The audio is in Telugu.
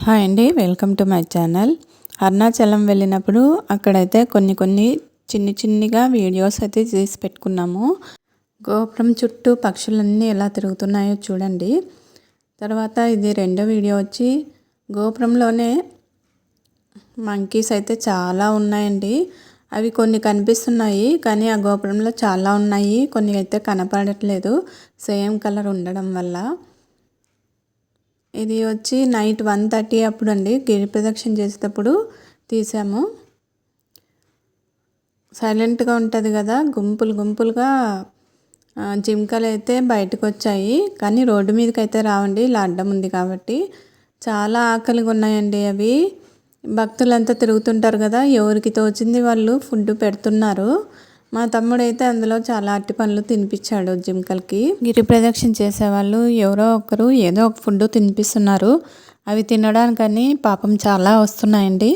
హాయ్ అండి, welcome to my channel. Arunachalam వెళ్ళినప్పుడు అక్కడైతే కొన్ని చిన్నిగా వీడియోస్ అయితే తీసి పెట్టుకున్నాము. గోపురం చుట్టూ పక్షులన్నీ ఎలా తిరుగుతున్నాయో చూడండి. తర్వాత ఇది రెండో వీడియో వచ్చి గోపురంలోనే మంకీస్ అయితే చాలా ఉన్నాయండి. అవి కొన్ని కనిపిస్తున్నాయి, కానీ ఆ గోపురంలో చాలా ఉన్నాయి, కొన్ని అయితే కనపడట్లేదు సేమ్ కలర్ ఉండడం వల్ల. ఇది వచ్చి నైట్ 1:30 అప్పుడు అండి, గిరి ప్రదక్షిణ చేసేటప్పుడు తీసాము. సైలెంట్గా ఉంటుంది కదా, గుంపులుగా జింకలు అయితే బయటకు వచ్చాయి, కానీ రోడ్డు మీదకి అయితే రావండి, ఇలా అడ్డం ఉంది కాబట్టి. చాలా ఆకలిగా ఉన్నాయండి అవి. భక్తులంతా తిరుగుతుంటారు కదా, ఎవరికి తోచింది వాళ్ళు ఫుడ్ పెడుతున్నారు. మా తమ్ముడైతే అందులో చాలా అట్టి పనులు తినిపించాడు జింకలకి. గిరి ప్రదక్షిణ చేసేవాళ్ళు ఎవరో ఒకరు ఏదో ఒక ఫుడ్ తినిపిస్తున్నారు. అవి తినడానికని పాపం చాలా వస్తున్నాయండి.